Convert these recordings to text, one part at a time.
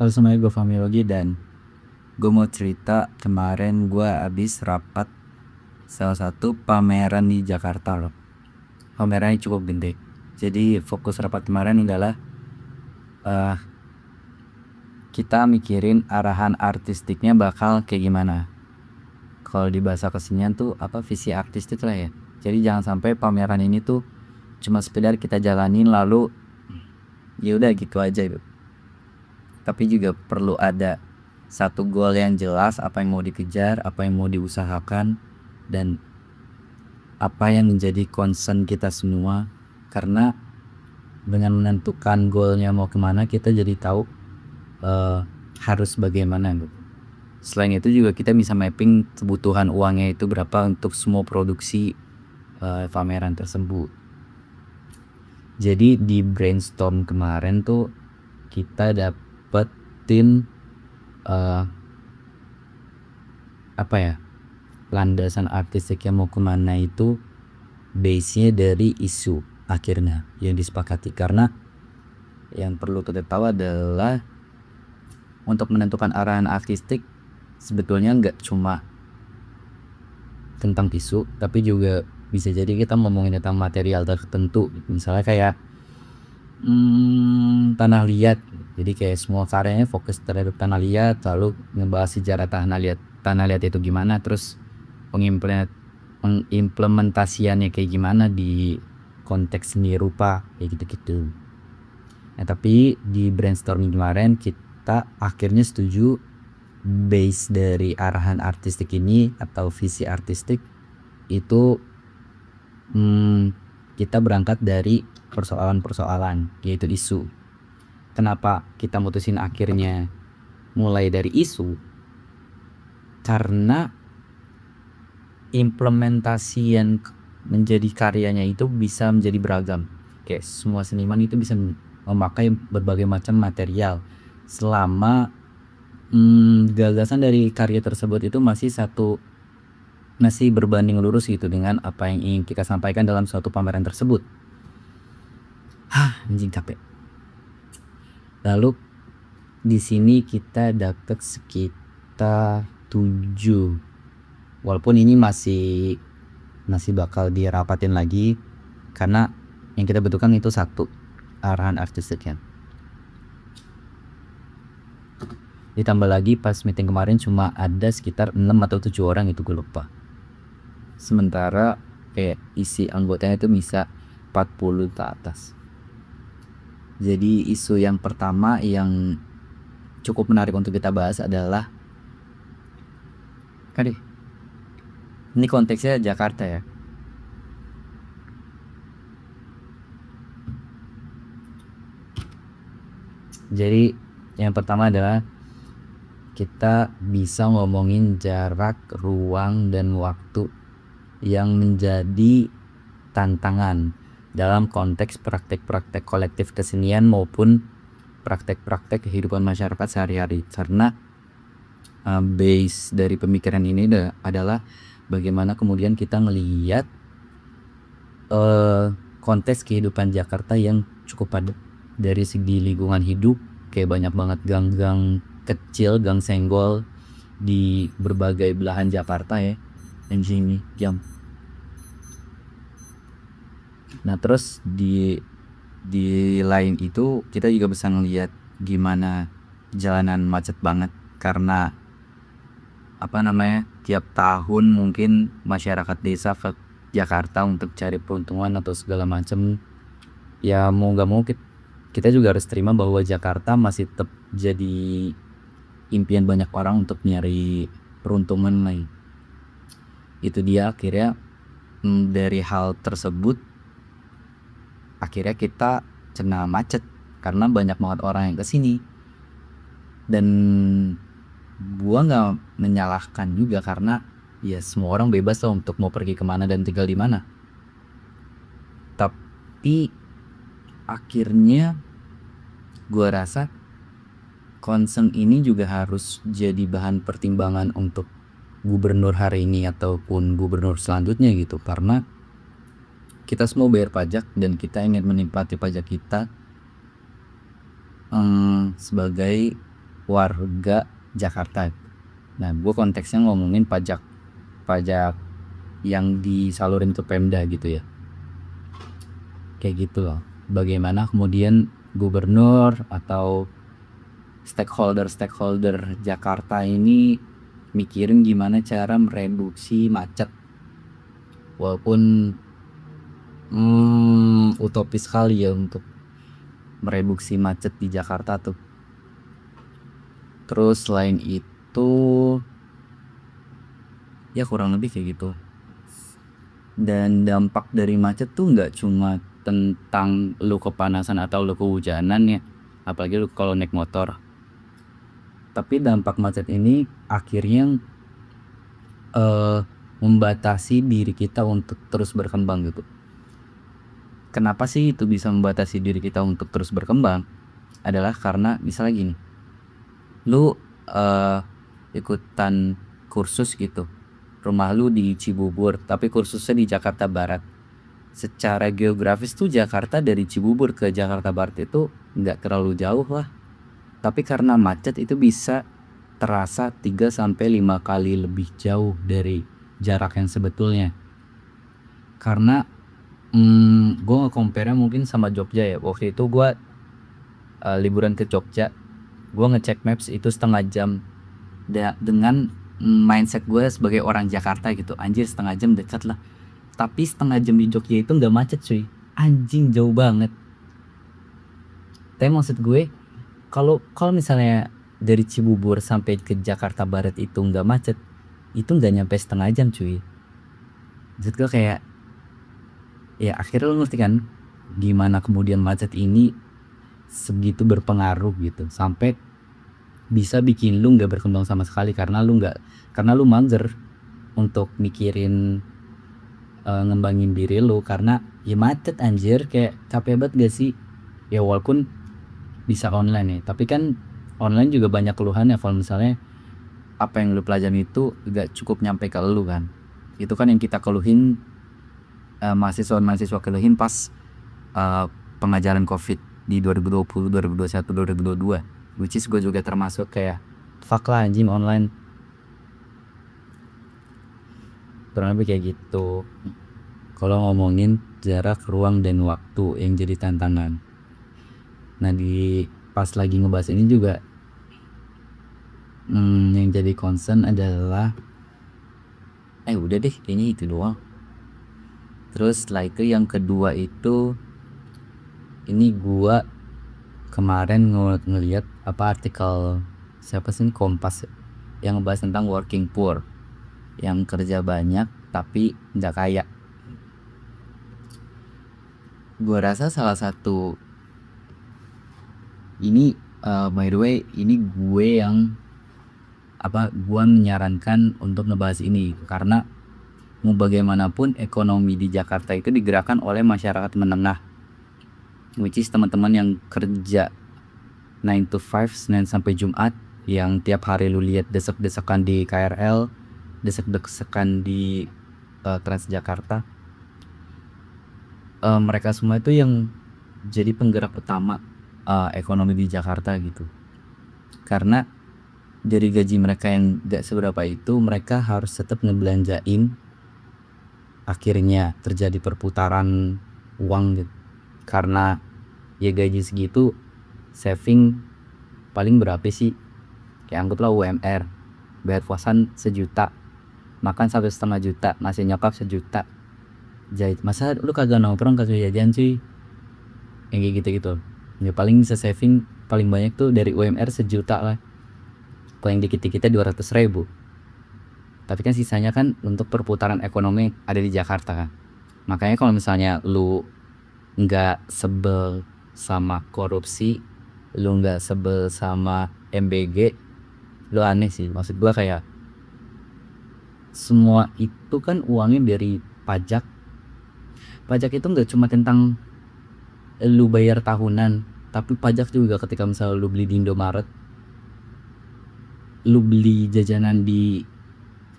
Halo semuanya, gue Fahmi Logi dan gue mau cerita kemarin gue abis rapat salah satu pameran di Jakarta loh. Pamerannya cukup gede. Jadi fokus rapat kemarin adalah eh, kita mikirin arahan artistiknya bakal kayak gimana. Kalau di bahasa kesenian tuh apa visi artistik lah ya. Jadi jangan sampai pameran ini tuh cuma sekedar kita jalanin lalu ya udah gitu aja gitu. Tapi juga perlu ada satu goal yang jelas, apa yang mau dikejar, apa yang mau diusahakan, dan apa yang menjadi concern kita semua. Karena dengan menentukan goalnya mau kemana, kita jadi tahu harus bagaimana gitu. Selain itu juga kita bisa mapping kebutuhan uangnya itu berapa untuk semua produksi pameran tersebut. Jadi di brainstorm kemarin tuh kita dapetin apa ya, landasan artistik yang mau kemana itu base-nya dari isu akhirnya yang disepakati. Karena yang perlu kita tahu adalah untuk menentukan arahan artistik sebetulnya nggak cuma tentang isu, tapi juga bisa jadi kita ngomongin tentang material tertentu. Misalnya kayak tanah liat. Jadi kayak semua karyanya fokus terhadap tanah liat, lalu ngebahas sejarah tanah liat itu gimana, terus pengimplementasiannya kayak gimana di konteks seni rupa kayak gitu-gitu. Nah, tapi di brainstorming kemarin kita akhirnya setuju base dari arahan artistik ini atau visi artistik itu kita berangkat dari persoalan-persoalan, yaitu isu. Kenapa kita mutusin akhirnya mulai dari isu? Karena implementasi yang menjadi karyanya itu bisa menjadi beragam. Kayak semua seniman itu bisa memakai berbagai macam material selama gagasan dari karya tersebut itu masih berbanding lurus gitu dengan apa yang ingin kita sampaikan dalam suatu pameran tersebut. Anjing capek. Lalu di sini kita dapat sekitar 7. Walaupun ini masih bakal dirapatin lagi karena yang kita butuhkan itu satu arahan artistiknya. Ditambah lagi pas meeting kemarin cuma ada sekitar 6 atau 7 orang, itu gue lupa. Sementara kayak isi anggotanya itu bisa 40 ke atas. Jadi isu yang pertama yang cukup menarik untuk kita bahas adalah ini konteksnya Jakarta ya. Jadi yang pertama adalah kita bisa ngomongin jarak, ruang, dan waktu yang menjadi tantangan dalam konteks praktek-praktek kolektif kesenian maupun praktek-praktek kehidupan masyarakat sehari-hari. Karena base dari pemikiran ini adalah bagaimana kemudian kita ngelihat konteks kehidupan Jakarta yang cukup padat dari segi lingkungan hidup, kayak banyak banget gang-gang kecil, gang senggol di berbagai belahan Jakarta ya. Anjing nih jam. Nah terus di lain itu kita juga bisa ngelihat gimana jalanan macet banget karena tiap tahun mungkin masyarakat desa ke Jakarta untuk cari peruntungan atau segala macam. Ya mau nggak mau kita juga harus terima bahwa Jakarta masih tetap jadi impian banyak orang untuk nyari peruntungan lain. Itu dia akhirnya dari hal tersebut akhirnya kita kena macet karena banyak banget orang yang kesini. Dan gua nggak menyalahkan juga karena ya semua orang bebas lah untuk mau pergi kemana dan tinggal di mana. Tapi akhirnya gua rasa concern ini juga harus jadi bahan pertimbangan untuk gubernur hari ini ataupun gubernur selanjutnya gitu. Karena kita semua bayar pajak dan kita ingin menikmati pajak kita sebagai warga Jakarta. Nah, gue konteksnya ngomongin pajak yang disalurin ke Pemda gitu ya, kayak gitu loh. Bagaimana kemudian gubernur atau stakeholder Jakarta ini mikirin gimana cara mereduksi macet, walaupun utopis sekali ya untuk mereduksi macet di Jakarta tuh. Terus selain itu ya kurang lebih kayak gitu. Dan dampak dari macet tuh nggak cuma tentang lu kepanasan atau lu kehujanan ya, apalagi lu kalau naik motor. Tapi dampak macet ini akhirnya membatasi diri kita untuk terus berkembang gitu. Kenapa sih itu bisa membatasi diri kita untuk terus berkembang? Adalah karena misalnya gini, lu ikutan kursus gitu, rumah lu di Cibubur tapi kursusnya di Jakarta Barat. Secara geografis tuh Jakarta dari Cibubur ke Jakarta Barat itu nggak terlalu jauh lah, tapi karena macet itu bisa terasa 3-5 kali lebih jauh dari jarak yang sebetulnya. Karena gue nge-compare mungkin sama Jogja ya. Waktu itu gue liburan ke Jogja, gue ngecek maps itu setengah jam dengan mindset gue sebagai orang Jakarta gitu, anjir setengah jam dekat lah. Tapi setengah jam di Jogja itu nggak macet cuy, anjing jauh banget. Tapi maksud gue kalau misalnya dari Cibubur sampai ke Jakarta Barat itu nggak macet, itu nggak nyampe setengah jam cuy. Maksud gue kayak ya akhirnya lo ngerti kan gimana kemudian macet ini segitu berpengaruh gitu, sampai bisa bikin lu nggak berkembang sama sekali karena lu mager untuk mikirin ngembangin diri lu karena ya macet anjir. Kayak capek banget gak sih ya, walaupun bisa online ya, tapi kan online juga banyak keluhan ya kalau misalnya apa yang lu pelajari itu gak cukup nyampe ke lu kan. Itu kan yang kita keluhin, mahasiswa keluhin pas pengajaran COVID di 2020, 2021, 2022, which is gue juga termasuk kayak fuck lah anjing online, kurang lebih kayak gitu. Kalau ngomongin jarak, ruang, dan waktu yang jadi tantangan. Nah di pas lagi ngebahas ini juga yang jadi concern adalah udah deh kayaknya itu doang. Terus setelah itu yang kedua itu, ini gua kemarin ngeliat artikel siapa sih, Kompas yang ngebahas tentang working poor, yang kerja banyak tapi nggak kaya. Gua rasa salah satu ini by the way ini gue menyarankan untuk ngebahas ini karena mau bagaimanapun ekonomi di Jakarta itu digerakkan oleh masyarakat menengah, which is teman-teman yang kerja 9 to 5 Senin sampai Jumat, yang tiap hari lu lihat desek-desekan di KRL, desek-desekan di Transjakarta. Mereka semua itu yang jadi penggerak utama ekonomi di Jakarta gitu. Karena dari gaji mereka yang gak seberapa itu, mereka harus tetap ngebelanjain. Akhirnya terjadi perputaran uang gitu. Karena ya gaji segitu, saving paling berapa sih? Kayak anggaplah UMR, bayar puasan 1 juta, makan 1,5 juta, masih nyokap 1 juta, jahit masa lu kagak nongkrong, kagak jajan sih, yang kayak gitu-gitu. Ya paling bisa saving paling banyak tuh dari UMR 1 juta lah, paling dikit-dikitnya 200.000. Tapi kan sisanya kan untuk perputaran ekonomi ada di Jakarta kan. Makanya kalau misalnya lu nggak sebel sama korupsi, lu nggak sebel sama MBG, lu aneh sih. Maksud gua kayak semua itu kan uangnya dari pajak. Pajak itu nggak cuma tentang lu bayar tahunan, tapi pajak juga ketika misalnya lu beli di Indomaret, lu beli jajanan di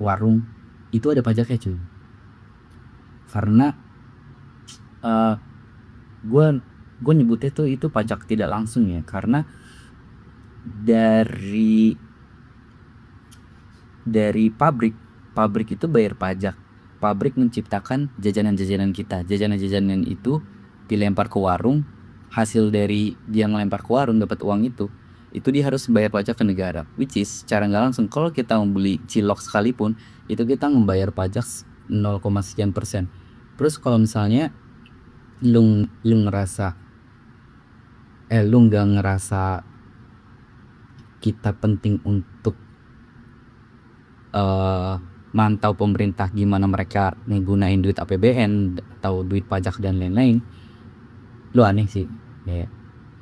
warung, itu ada pajaknya cuy. Karena gue nyebutnya tuh itu pajak tidak langsung ya, karena dari pabrik itu bayar pajak. Pabrik menciptakan jajanan-jajanan kita. Jajanan-jajanan itu dilempar ke warung, hasil dari dia ngelempar ke warung dapat uang itu dia harus bayar pajak ke negara. Which is secara nggak langsung kalau kita membeli cilok sekalipun itu kita membayar pajak 0, sekian persen. Terus kalau misalnya lu ngerasa lu nggak ngerasa kita penting untuk mantau pemerintah gimana mereka nggunain duit APBN atau duit pajak dan lain-lain, lu aneh sih. Kayak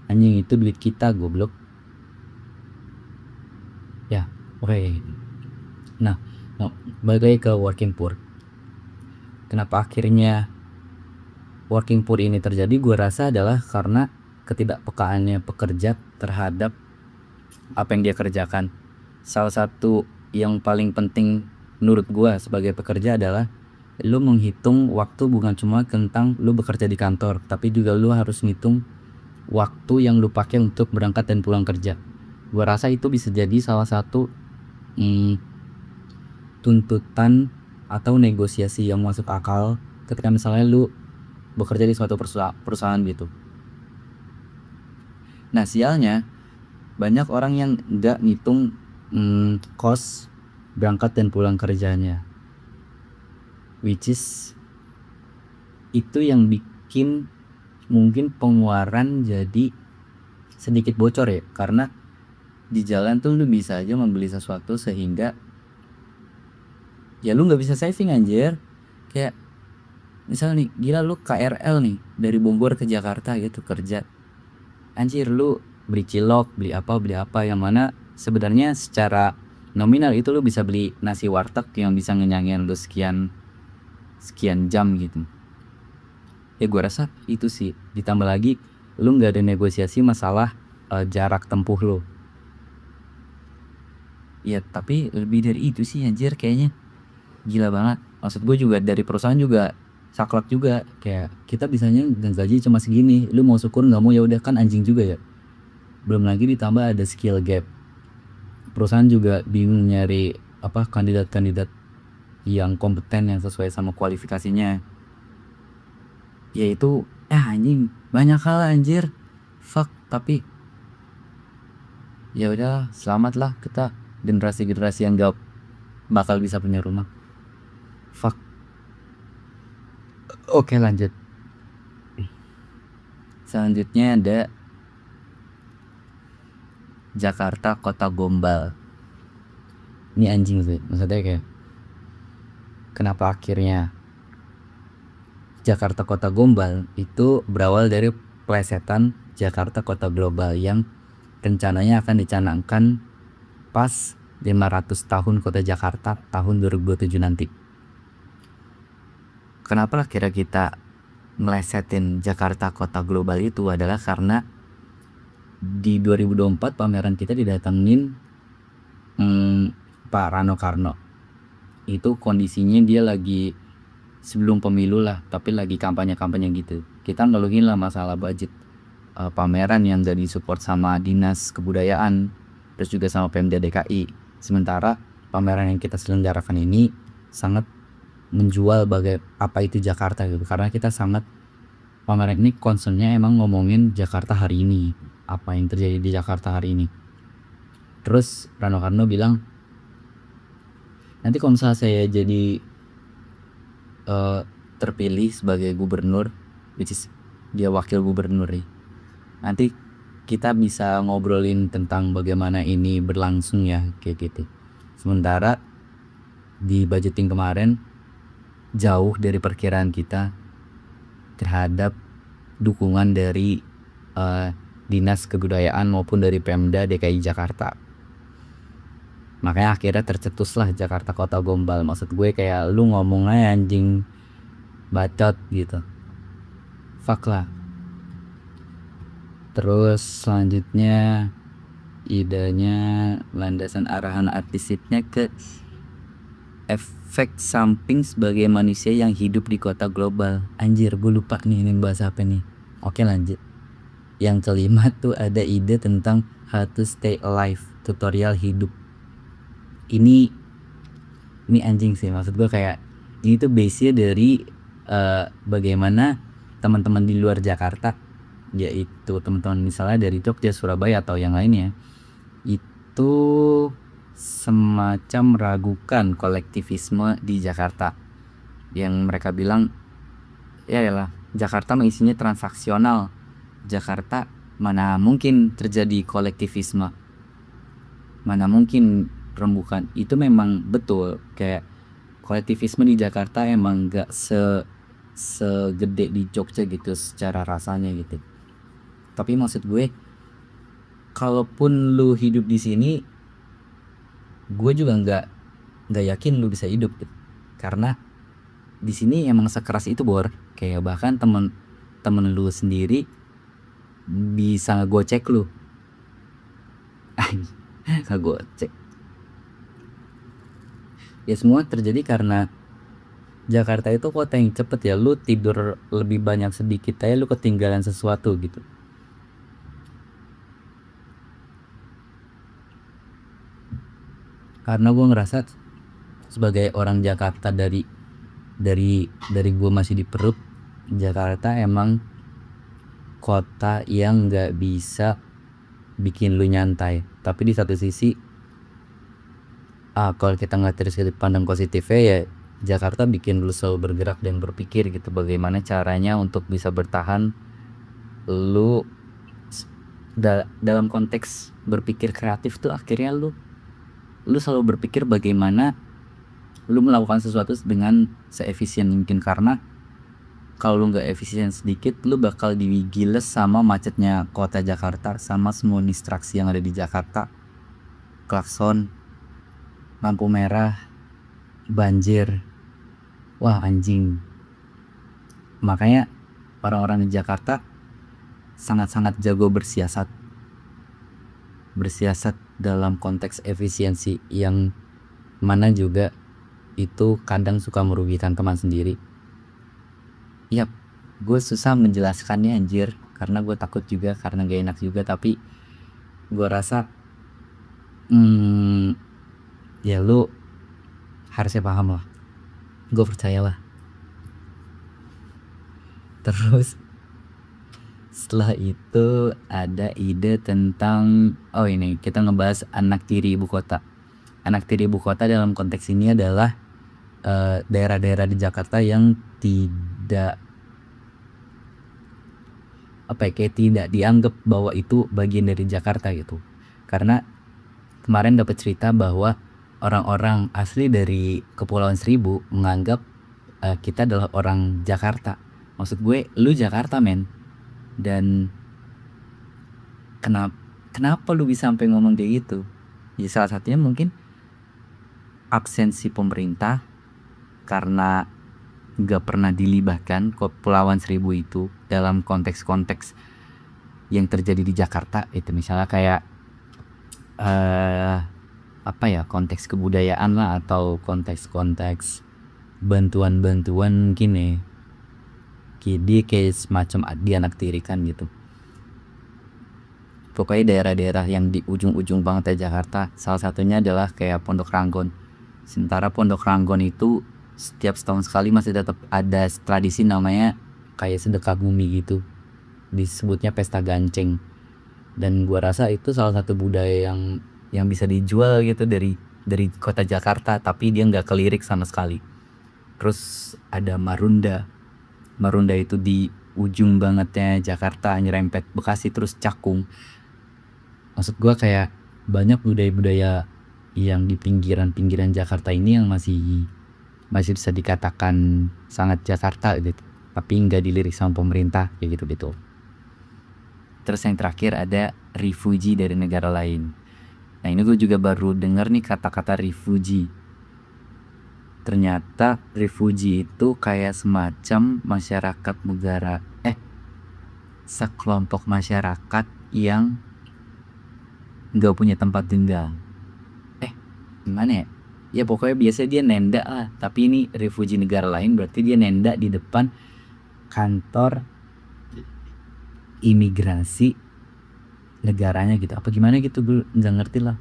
anjing, itu duit kita goblok. Ya, oke. Nah, balik lagi ke working poor. Kenapa akhirnya working poor ini terjadi? Gue rasa adalah karena ketidakpekaannya pekerja terhadap apa yang dia kerjakan. Salah satu yang paling penting menurut gue sebagai pekerja adalah lu menghitung waktu bukan cuma tentang lu bekerja di kantor, tapi juga lu harus ngitung waktu yang lu pakai untuk berangkat dan pulang kerja. Gue rasa itu bisa jadi salah satu tuntutan atau negosiasi yang masuk akal ketika misalnya lu bekerja di suatu perusahaan gitu. Nah sialnya banyak orang yang nggak ngitung cost berangkat dan pulang kerjanya, which is itu yang bikin mungkin pengeluaran jadi sedikit bocor ya, karena di jalan tuh lu bisa aja membeli sesuatu sehingga ya lu nggak bisa saving anjir. Kayak misalnya nih, gila lu KRL nih dari Bogor ke Jakarta gitu kerja, anjir lu beli cilok, beli apa yang mana sebenarnya secara nominal itu lu bisa beli nasi warteg yang bisa ngenyangin lu sekian jam gitu. Ya gue rasa itu sih, ditambah lagi lu nggak ada negosiasi masalah jarak tempuh lu. Ya tapi lebih dari itu sih anjir, kayaknya gila banget. Maksud gue juga dari perusahaan juga saklek juga, kayak kita bisanya gaji cuma segini, lu mau syukur nggak mau ya udah, kan anjing juga ya. Belum lagi ditambah ada skill gap, perusahaan juga bingung nyari kandidat yang kompeten yang sesuai sama kualifikasinya. Yaitu anjing banyak hal anjir, fuck. Tapi ya udah, selamatlah kita generasi yang gak bakal bisa punya rumah, fuck. Oke lanjut. Selanjutnya ada Jakarta Kota Gombal. Ini anjing sih, maksudnya kayak kenapa akhirnya Jakarta Kota Gombal itu berawal dari plesetan Jakarta Kota Global yang rencananya akan dicanangkan pas 500 tahun Kota Jakarta tahun 2027 nanti. Kenapa kira kita melesetin Jakarta Kota Global itu adalah karena di 2024 pameran kita didatengin Pak Rano Karno. Itu kondisinya dia lagi sebelum pemilu lah, tapi lagi kampanye gitu. Kita ngeluhin lah masalah budget pameran yang jadi support sama Dinas Kebudayaan, terus juga sama Pemda DKI. Sementara pameran yang kita selenggarakan ini sangat menjual apa itu Jakarta gitu, karena kita sangat pameran ini concernnya emang ngomongin Jakarta hari ini, apa yang terjadi di Jakarta hari ini. Terus Rano Karno bilang, nanti kalau misalnya saya jadi terpilih sebagai gubernur, which is dia wakil gubernur nih, nanti kita bisa ngobrolin tentang bagaimana ini berlangsung ya, kayak gitu. Sementara di budgeting kemarin jauh dari perkiraan kita terhadap dukungan dari Dinas Kebudayaan maupun dari Pemda DKI Jakarta. Makanya akhirnya tercetuslah Jakarta Kota Gombal. Maksud gue kayak lu ngomong aja anjing bacot gitu, fuck lah. Terus selanjutnya idenya landasan arahan artistiknya ke efek samping sebagai manusia yang hidup di kota global. Anjir gue lupa nih ini bahasa apa nih. Oke lanjut. Yang kelima tuh ada ide tentang How to Stay Alive, tutorial hidup. Ini anjing sih, maksud gue kayak ini tuh base-nya dari bagaimana teman-teman di luar Jakarta, yaitu teman-teman misalnya dari Jogja, Surabaya atau yang lainnya, itu semacam meragukan kolektivisme di Jakarta, yang mereka bilang ya lah Jakarta isinya transaksional, Jakarta mana mungkin terjadi kolektivisme, mana mungkin rembukan. Itu memang betul, kayak kolektivisme di Jakarta emang gak segede di Jogja gitu secara rasanya gitu. Tapi maksud gue, kalaupun lu hidup di sini, gue juga nggak yakin lu bisa hidup gitu. Karena di sini emang sekeras itu Bor. Kayak bahkan temen lu sendiri bisa ngegocek lu. Ngegocek. Ya semua terjadi karena Jakarta itu kota yang cepet ya. Lu tidur lebih banyak sedikit aja lu ketinggalan sesuatu gitu. Karena gue ngerasa sebagai orang Jakarta dari gue masih di perut, Jakarta emang kota yang nggak bisa bikin lu nyantai. Tapi di satu sisi, kalau kita nggak dari sudut pandang positifnya ya, Jakarta bikin lu selalu bergerak dan berpikir gitu bagaimana caranya untuk bisa bertahan. Lu dalam konteks berpikir kreatif tuh akhirnya lu selalu berpikir bagaimana lu melakukan sesuatu dengan seefisien mungkin, karena kalau lu nggak efisien sedikit lu bakal digiles sama macetnya kota Jakarta, sama semua distraksi yang ada di Jakarta, klakson, lampu merah, banjir, wah anjing. Makanya orang-orang di Jakarta sangat-sangat jago bersiasat dalam konteks efisiensi, yang mana juga itu kadang suka merugikan teman sendiri. Yap, gue susah menjelaskannya anjir, karena gue takut juga, karena gak enak juga. Tapi gue rasa ya lu harusnya paham lah, gue percaya lah. Terus setelah itu ada ide tentang ini kita ngebahas anak tiri ibu kota. Anak tiri ibu kota dalam konteks ini adalah daerah-daerah di Jakarta yang tidak kayak tidak dianggap bahwa itu bagian dari Jakarta gitu. Karena kemarin dapat cerita bahwa orang-orang asli dari Kepulauan Seribu menganggap kita adalah orang Jakarta. Maksud gue, lu Jakarta men. Dan kenapa lu bisa sampai ngomong kayak gitu? Ya salah satunya mungkin absensi pemerintah, karena gak pernah dilibatkan Kepulauan Seribu itu dalam konteks-konteks yang terjadi di Jakarta. Itu misalnya kayak konteks kebudayaan lah, atau konteks bantuan-bantuan mungkin ya. Dia kayak semacam dianaktirikan gitu. Pokoknya daerah-daerah yang di ujung-ujung banget ya Jakarta, salah satunya adalah kayak Pondok Ranggon. Sementara Pondok Ranggon itu setiap setahun sekali masih tetap ada tradisi namanya kayak sedekah bumi gitu, disebutnya pesta ganceng. Dan gua rasa itu salah satu budaya yang bisa dijual gitu dari kota Jakarta, tapi dia nggak kelirik sama sekali. Terus ada Marunda itu di ujung bangetnya Jakarta, nyerempet Bekasi terus Cakung. Maksud gue kayak banyak budaya-budaya yang di pinggiran-pinggiran Jakarta ini yang masih bisa dikatakan sangat Jakarta gitu, tapi nggak dilirik sama pemerintah kayak gitu. Terus yang terakhir ada refugee dari negara lain. Nah ini gue juga baru dengar nih kata-kata refugee. Ternyata refugee itu kayak semacam masyarakat negara sekelompok masyarakat yang gak punya tempat tinggal. Gimana ya? Ya pokoknya biasanya dia nenda lah, tapi ini refugee negara lain berarti dia nenda di depan kantor imigrasi negaranya gitu apa gimana gitu, gue nggak ngerti lah.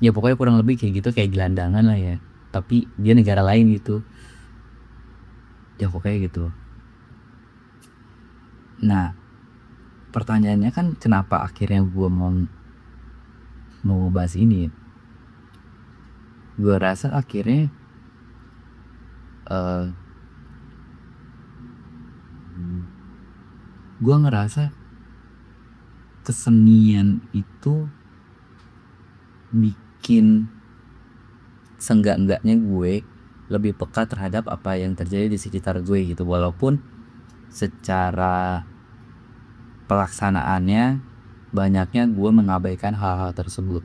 Ya pokoknya kurang lebih kayak gitu, kayak gelandangan lah ya, tapi dia negara lain gitu, ya pokoknya gitu. Nah, pertanyaannya kan kenapa akhirnya gue mau bahas ini ya. Gue rasa akhirnya eh gue ngerasa kesenian itu bikin seenggak-enggaknya gue lebih peka terhadap apa yang terjadi di sekitar gue gitu, walaupun secara pelaksanaannya banyaknya gue mengabaikan hal-hal tersebut.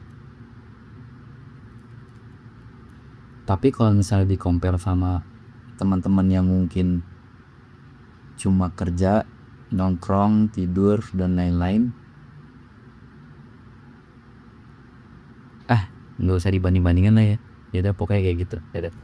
Tapi kalau misalnya di compare sama teman-teman yang mungkin cuma kerja, nongkrong, tidur dan lain-lain, nggak usah dibanding-bandingin lah ya. Ya udah pokoknya kayak gitu. Ya udah.